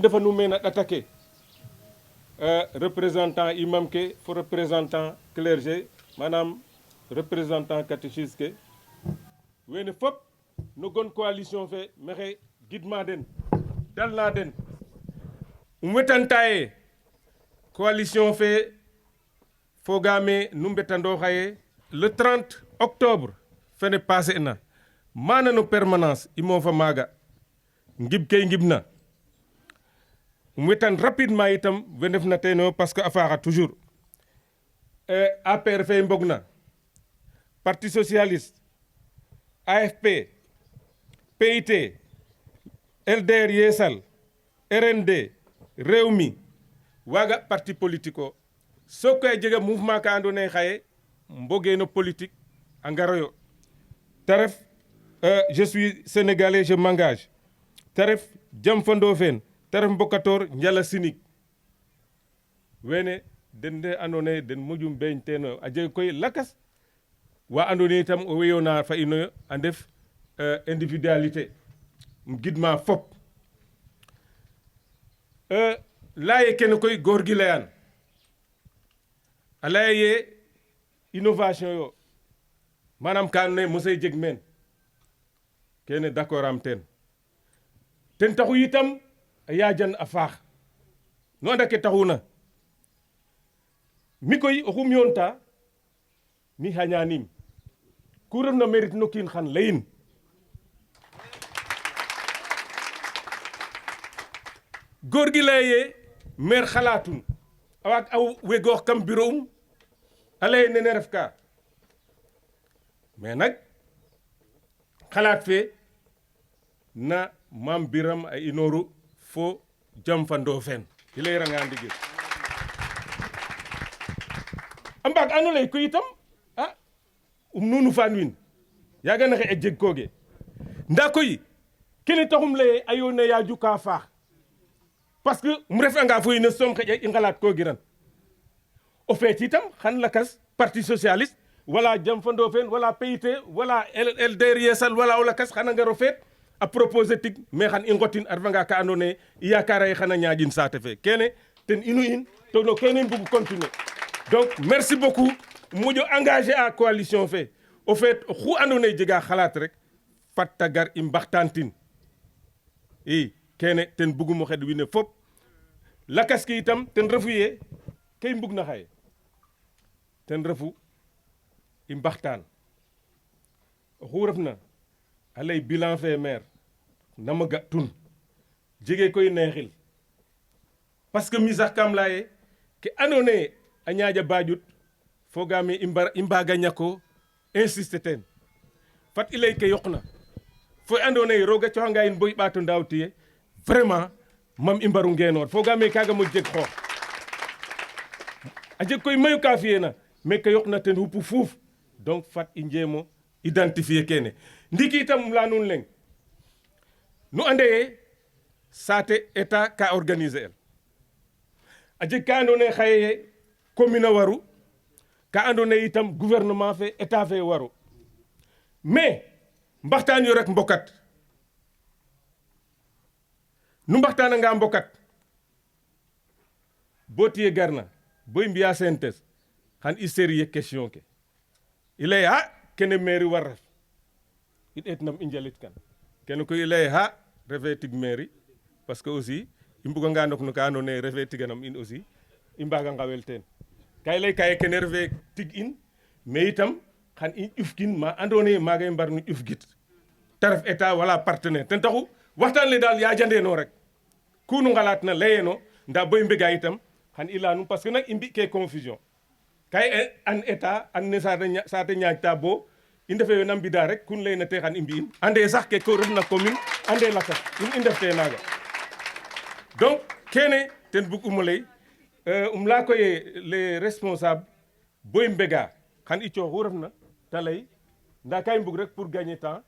defa nu mena attaqué représentant imam ke fo représentant clergé manam représentant catéchiste ke wene fop no gon coalition fe mexe gidma den dalna den wetantaye coalition fe fogame nu mbetando xaye le 30 octobre fene passé na mana no permanence imo fa maga ngib kay ngibna wetan rapidement itam vendef na teno parce que afara toujours APR fe mbogna Parti socialiste AFP PIT LDR Yesal RND Rewmi waga parti politico sokoy jega mouvement ka andone xaye mboge no politique a ngaroyo taref je suis sénégalais je m'engage taref jam fando fen taref mbokator njala sinik wene den de andone den mujum beñ teno a jeg koy lakas wa andone tam o weyona fa ino a ndef individualité gidma fop laye ken koy góor gi layan a laye innovation yo manam ka ne mosay jeg men kene d'accord am ten taxu itam a yajan a faax no anda ke taxuna mi koy oxum yonta mi xañanim ku ref na mérite no kiin xan leyin góor gi laye maire xalatun awak aw wegoox kam bureau a leye nene ref ka mais nag xalaat fe na Mam Biram a inoru fo jam fa Ndofeen i layiranga ndigil a mbaag ando lay ko itam nunu fan win yaga naxe e jeg koge nda koy kene taxum leye a yona yaaju ka faax parce que mu refanga fo ine som xeƴa i ngalaat ko giran o feet itam xan lakas parti socialiste wala jam fa Ndofeen wala PIT wala LDR Yesal wala o lakas xana ngar o feet a proposer tig mais xan i ngotin a refanga ka ando naye i yakara ye xana ñaƴin saate fe kene ten inu in to no kene mbug continuer donc merci beaucoup moƴo engagé a coalition fe au fait xu ando naye jega xalaat rek fat ta gar i mbaxtantin i kene ten bugum o xed wine fop lakas ki itam ten refu ye kay mbug na xaye ten refu i mbaxtaan oxu refna a lay bilan fe maire nama ga tun jege koy neexil parce que mi sax kam laye ke ando naye a ñaaƴa baƴut fogame i mbaga ñako insister ten fat i lay ke yoqna fo ando naye roga coxanga in bo i ɓato ndaaw tiye vraiment mam i mbaru ngenoor fogame kaga mo jeg xoox a jeg koy mayu ka fiyena mais ke yoqna ten xupu fuuf donc fat i njemo identifier kene ndiki itam la nuun leng nu ande ye saate état ka organiser el a jeg ka ando naye xaye commune a waru ka ando naye itam gouvernement fe état fe waru mais mbaxtaan yo rek mbokat nu mbaxtaananga mbokat bo tiye garna boy mbiya synthèse xan i sérieux question ke i lay kene mairie war ref i ɗeet nam i njalit kan kene koy i lay refe tig mairie parce que aussi i mbuganga ndok no ka ando naye refe tiganam in aussi i mbaga ngawel ten ka i lay kaye kene refe tig in mais itam xan i ƴufkin ma ando naye maga i mbar no ƴufgit te ref état wala partenaire ten taxu waxtaan le daal yajandeno rek ku nu ngalaat na leyeno nda boy mbega itam xan i leya num parce que nak i mbi ke confusion kay an état an ne saate ñaaƴta bo i ndefe na mbida rek kun leyna te xan i mbi'in ande sax ke ko refna commune ande lakas in i ndefte naaga donc kene ten bug umo ley leya koye les responsables boy mbega xan i coox xu refna te ley nda ka i mbug rek pour gagner temps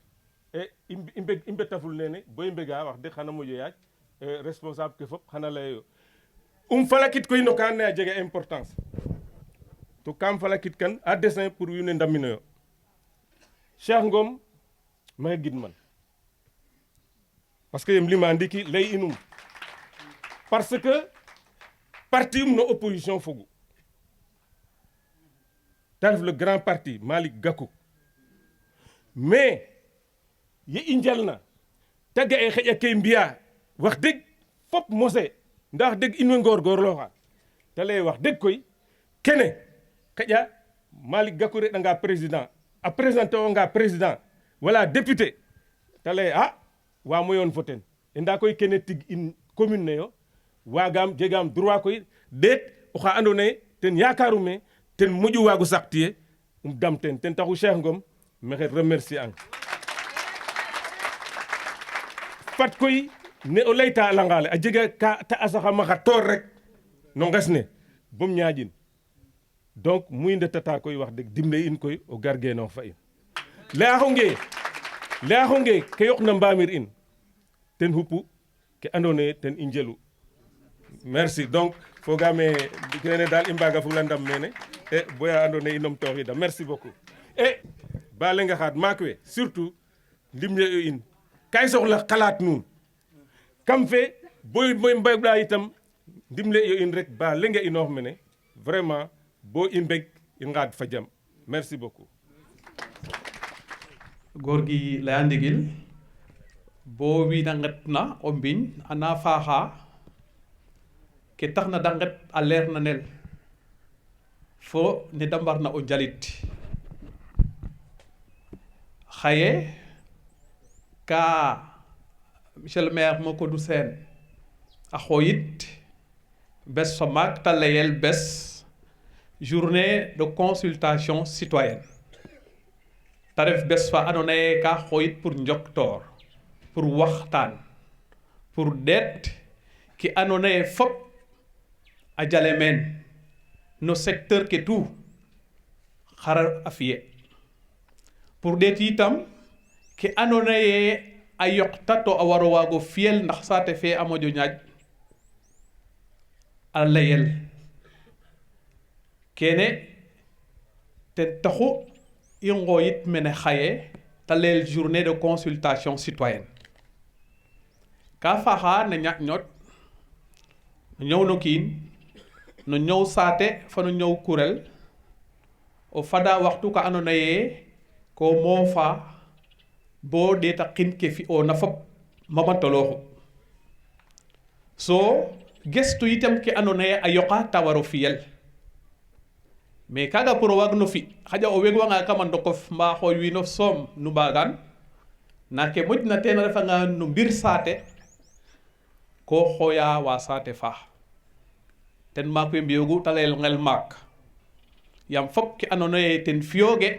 et i mbetaful nene boy mbega wax deg xana moƴo yaaj responsable ke fop xana leyo falakit koy no ka ando naye a jega importance to kam falakit kan a dessein pour wiin we ndaminoyo Cheikh Ngom maxey gidman parce que yem lima ndiki lay inum parce que parti no opposition fogu tarif le grand parti Malick Gakou mais ye i njalna te ga'e xeƴa ke mbi'a wax dëgg fop mose ndax dëgg in way ngorgorlooxa te lay wax dëgg koy kene xeƴa Malick Gakou reɗanga président a présenté onga président wala député te lay waamo yoon fo ten e nda koy kene tig in commune ne yo waagam jegam droit koy ɗeet oxa andoona yee ten yakarume ten moƴu waago saq tiye dam ten taxu Cheikh Ngom maxey remercier ang fat koy ne o layta a langa le a jega ka ta asaxama xa toor rek no nges ne bom ñaƴin donc muy ndetata koy wax dëgg dimle in koy o gar genoox fa in layaxonge ke yoqna mbamir in ten xupu ke andoona yee ten i njelu merci donc fogaame kene daal i mbaga fula ndam mene e boya andoona yee i numtooxiida merci beaucoup e ba lenga xaad maak we surtout ndimle yo in ka i soxla xalaat nuun kam fe boy mbegɗa itam ndimle yo in rek ba lenga inoox mene vraiment bo i mbeg i ngaad fa jam merci beaucoup góor gi laya ndigil bo wiin a ngetna o mbiñ ana faaxa ke tax na da nget a leer na nel fo ne da mbarna o njalit xaye ka monsieur le maire Macodou Sène a xooyit bés fa maak te layel bés journée de consultation citoyenne te ref bés fa andoona yee ka xooyit pour njoktoor pour waxtaan pour deet ki andoona yee fop a jale meen no secteur ke tout xara a fiye pour deet itam ki andoona yee a yoqta to a waro waago fiyel ndax saate fe a moƴo ñaaj a layel kene ten taxu i ngooyit mene xaye te layel journée de consultation citoyenne ka faaxa na ñaƴ ñoot no ñëw no kiin no ñëw saate fa no ñëw kurel o fada waxtu ka andoona yee ko moofa bo ɗeeta qin ke fi'oona fop mamatolooxu so gestu itam ke andoona yee a yoqa ta war o fiyel mais kaaga pour o waag no fi xaƴa o wegwanga kama ndokof mba xooy wiinof soom nu mbaagaan na ke moƴna teen a refanga no mbir saate ko xooya wa saate fa ten maak we mbiyoogu te layel ngel maak yaam fop ke andoona yee ten fiyooge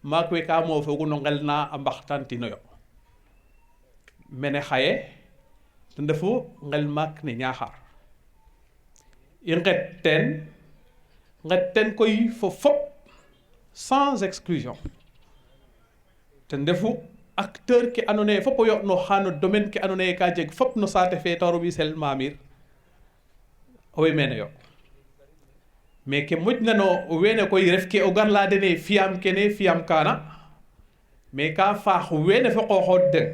maak we ka moofoogu no ngel na a mbaxtaantinoyo mene xaye ten refu ngel maak ne Niakhar i nget ten koy fo fop sans exclusion ten refu acteur ke andoona yee fop o yo'nooxa no domaine ke andoona yee ka jeg fop no saate fe ta war o ɓisel Mamir owey mene yo mais ke moƴna no wene koy ref ke o gar laya dene fiyam kene fiyam kaana mais ka faax wene fo qooxood den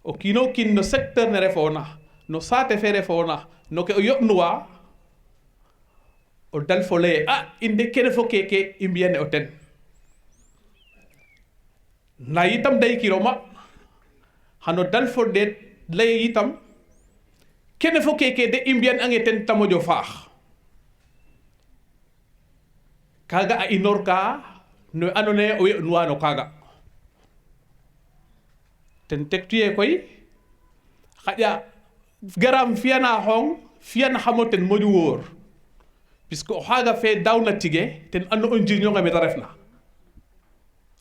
o kiino kiin no secteur ne refoona no saate fe refoona no ke o yoɓnuwa o dal fo laye in de kene fo keke i mbiyane o ten nda yitam daykiro ma xano dal fo ɗeet laye yitam kene fo keke de i mbiyan ange ten ta moƴo faax kaaga a inoor ka no andoona yee o yo'nuwa no kaaga ten tektuye koy xaƴa garam fiyana xong fiyanaxamo ten moƴu wóor puisque o xaaga fe daawna tige ten andu o njirñonge mete refna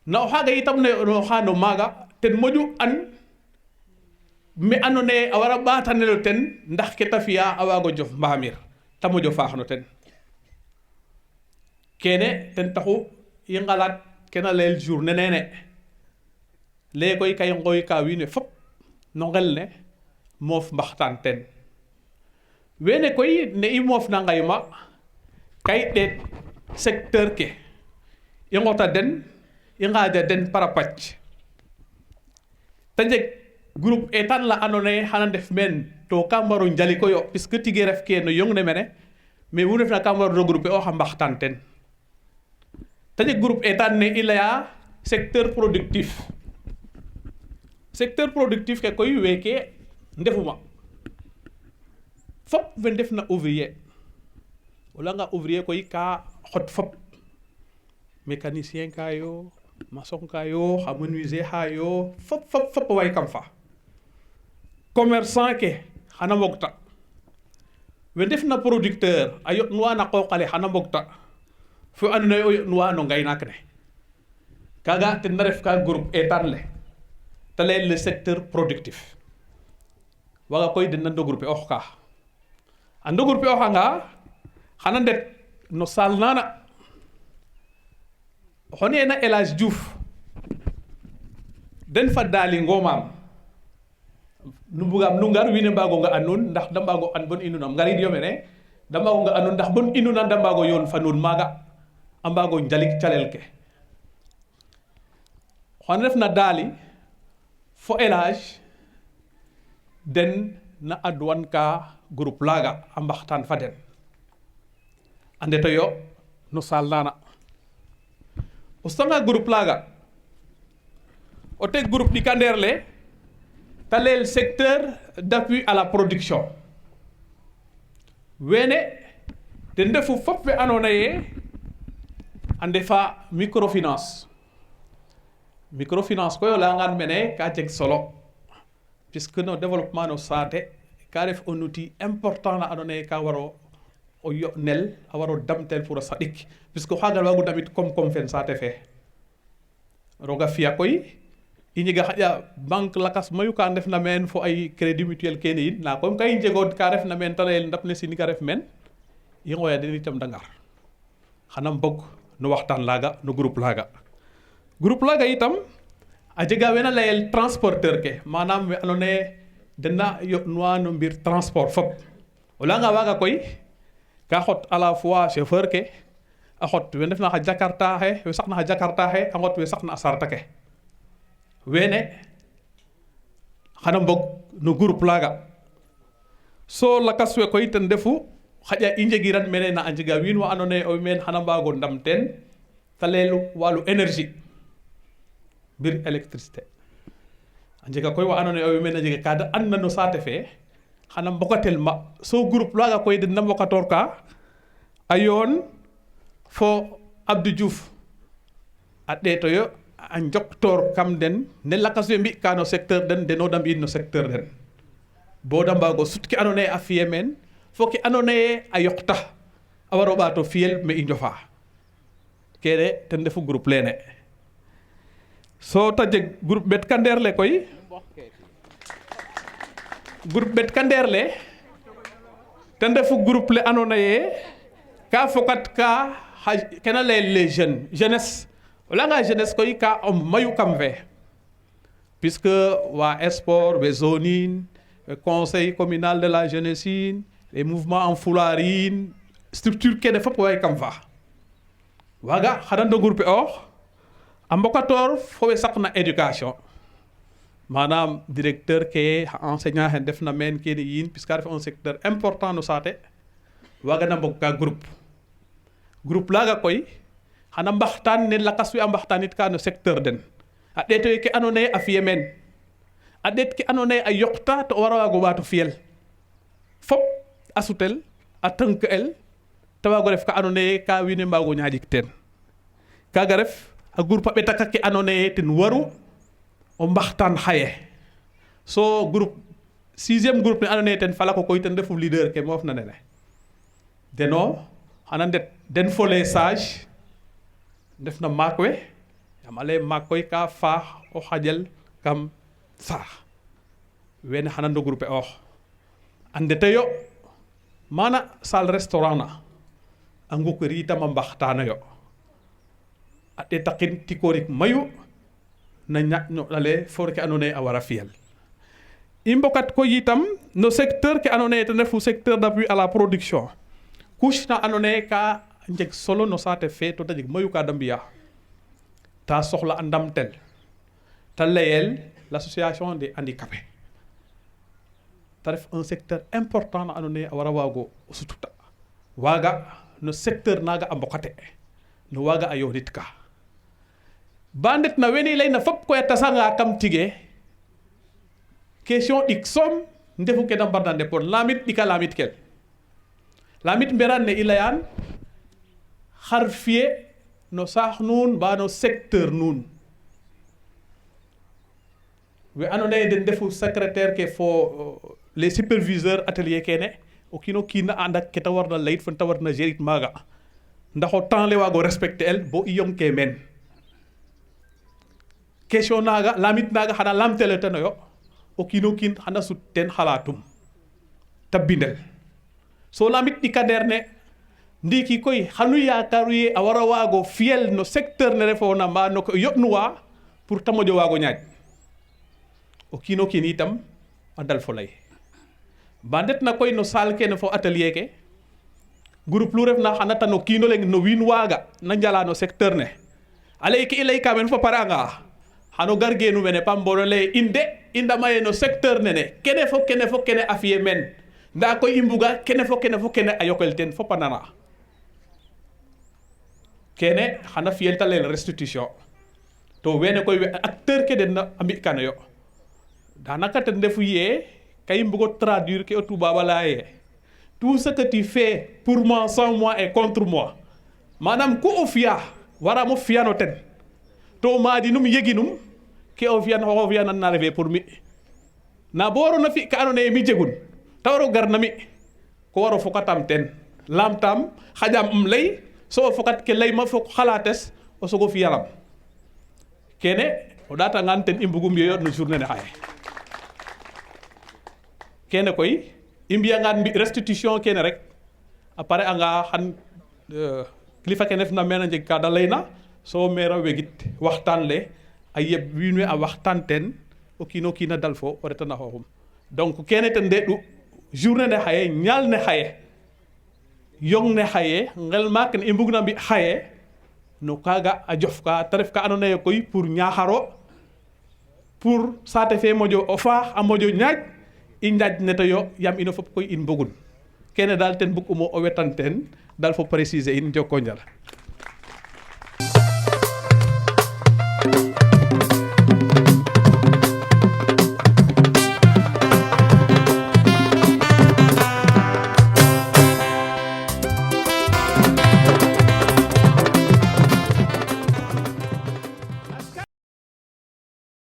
na o xaaga itam no xaano maaga ten moƴu an me andoona yee a wara ɓaatanelo ten ndax ke ta fi'a a waago jof Mbamir ta moƴo faax no ten kene ten taxu i ngalaat kena layel journée nene leye koy kay ngooy ka wiin we fop no ngel ne moof mbaxtaan ten wene koy ne i moofna ngayma kay ɗeet secteur ke i ngota den i ngaaja den para pacc te jeg groupe etan la andoona xana ndef meen to ka mbaro njaliko yo puisque tige ref ke no yong ne mene mais wu refna ka mbaro regrouper o xa mbaxtaan ten te jeg groupe etan ne i laya secteur productif ke koy weeke ndefuma fop we ndef na ouvrier o langa ouvrier koy ka xot fop mécanicien ka yo maçon ka yo xa menuisier xa yo fop way kam fa commerçant ke xana mbogta we ndef na producteur a yoɗnuwa na qooqale xana mbogta fo andoona yee o yoɗnuwa no ngaynaak ne kaaga ten na ref ka groupe etan le te layel le secteur productif waaga koy den na ndogrouper ox ka a ndogrouper oxanga xana ndet no salle nana xone na El Hadj Diouf den fa daali ngoomaam nu bugam nu ngar wiin we mbaago nga an nuun ndax da mbaago an bon inunam ngariid yo mene da mbaago nga an nuun ndax bon inuna da mbaago yoon fa nuun maaga a mbaago njalik calel ke xone ref na daali fo El Hadj den na adwan ka groupe laaga a mbaxtaan fa den a ndeto yo no saal nana o sanga groupe laaga o teg groupe ɗikandeer le te layel secteur d'appui à la production wene den ndefu fop we andoona yee a ndefa microfinance koy o layangaan mene ka jeg solo puisque no développement no saate ka ref un outil important na andoona yee ka waro o yo'nel a waro damtel pour a saɗik puisque o xaaga waagu damit kom fen saate fe roga fi'a koy i njega xaƴa banque lakas mayu ka ndef na meen fo ay crédit mutuel kene yin nda comme ka i njegood ka ref na meen te layel ndap ne sinika ref meen i ngooya den itam da ngar xana mbog no waxtaan laaga no groupe laaga itam a jega wena layel transporteur ke manam we andoona yee dena yo'nuwa no mbir transport fop o layanga waaga koy ka xot à la fois chauffeur ke a xot we ndefna xa jakarta xe we saqna xa jakarta xe a ngot we saqna a sarta ke wene xana mbog no groupe laaga so lakas we koy ten ndefu xaƴa i njegiran mene na a njega wiin wa andoona yee o meen xana mbaago ndam teen te layel walu énergie mbir électricité a njega koy wa andoona yee o meen a jega ka da andna no saate fe xana mbokatel ma so groupe laaga koy den na mbokatoor ka a yoon fo Abdou Diouf a ɗeeto yo a njoktoor kam den ne lakas we mbi'ka no secteur den deno da mbi'in no secteur den bo da mbaago sut ke andoona yee a fi'e meen fo ke andoona yee a yoqta a waro ɓaato fiyel me i njofaa kene ten refu groupe lene so ta jeg groupe ɓetkandeer le koy groupe ɓetkandeer le ten refu groupe le andoona yee ka fokat ka kena layel les jeunes jeunesse o layanga jeunesse koy ka o mayu kam fe puisque wa sport we zone in we conseil communal de la jeunesse in les mouvements en foulard in structure kene fop way kam fa waaga xana regrouper oox a mbokatoor fo we saqna éducation manam directeur ke enseignant xe ndef na meen kene yiin puisque a ref un secteur important no saate waaga na mbog ka groupe laaga koy xana mbaxtaan ne lakas we a mbaxtaanit ka no secteur den a ɗeeto ke andoona yee a fi'e meen a ɗeet ke andoona yee a yoqta to o war a waago ɓaato fiyel fop a sutel a tënk'el te waago ref ka andoona yee ka wiin we mbaago ñaaƴik teen kaaga ref a groupe a ɓetaka ke andoona yee ten waru o mbaxtaan xaye so groupe 6e groupe ne andoona yee ten falako koy ten refu leader ke moof na nene deno xana ndet den fo les sage ndef na maak we yaam a lay maak koy ka faax o xajel kam saax wene xana regrouper oox a ndeteyo mana salle restaurant na a ngukir itam a mbaxtaanoyo a ɗeetaqin tikoorik mayu na ñaƴno ale for ke andoona yee a wara fiyel i mbokat koy itam no secteur ke andoona yee ten refu secteur d'appui à la production couche na andoona yee ka njeg solo no saate fe to ta jeg mayu ka da mbi'a ta soxla a ndamtel te layel l'association des handicapés ta ref un secteur important na andoona yee a war a waag o sututa waaga no secteur naaga a mbokate no waaga a yoonitka ba ndetna wene layna fop koy a tasanga kam tige question ɗik soom ndefu ke da mbarna ndepon lamit ɗika lamit kel lamit mberan ne i layan xar fiye no saax nuun mba no secteur nuun we andoona yee den ndefu secrétaire ke fo les superviseurs atelier kene o kiino kiin a anda ke ta warna layit fo ta warna gérit maaga ndax o temps le waago respecter el bo i yong ke meen question naaga lamit naaga xana lamtele tenoyo o kiino kiin xana sut teen xalaatum ta bindel so lamit ɗikander ne ndiiki koy xanu yaakaaru ye a war a waago fiyel no secteur ne refoona mba no ko yoɓnuwa pour ta moƴo waago ñaaj o kiino kiin itam a dal fo lay ba ndetna koy no salle kene fo atelier ke groupe lu refna xana tan o kiino leng no wiin waaga na njala no secteur ne a lay ke i layka meen fo pare anga xano gar geenu mene pam mbono lay in de i ndama ye no secteur nene kene fo kene a fiye meen ndaa koy i mbuga kene fo kene a yokel ten fop a nana kene xana fiyel ta leen restitution to wene koy acteur ke den a mbi'kanoyo danaka ten ndefu yee kay mbugo traduire ke o tubaaba laya ye tout ce que tu fais pour moi sans moi et contre moi manam ku o fiya waramo fiyano ten to maadinum yeginum ke o fiyan xoxo fiyanan na refe pour mi na bo warona fi ka andoona yee mi jegun ta waro gar na mi ko waro fokatam ten lamtam xaƴam lay so o fokat ke layma fo xalaates o sogo fiyaram kene o ɗatangan ten i mbugum yoyo no journée ne xaye kene koy i mbiyangaan mbi restitution kene rek a pare anga xan kilifa ke ndefna meen a njeg ka da layna so maire a wegit waxtaan le a yeb wiin we a waxtaan ten o kiino kiina dal fo o retana xooxum donc kene ten ndeeɗu journée ne xaye ñaal ne xaye yong ne xaye ngel maak ne i mbugna mbi xaye no kaaga a jof ka te ref ka andoona yee koy pour ñaaxaro pour saate fe moƴo o faax a moƴo ñaaj i njaaj netoyo yaam ino fop koy in mbogun kene daal ten bug umo o wetan ten daal fo préciser in njoko njal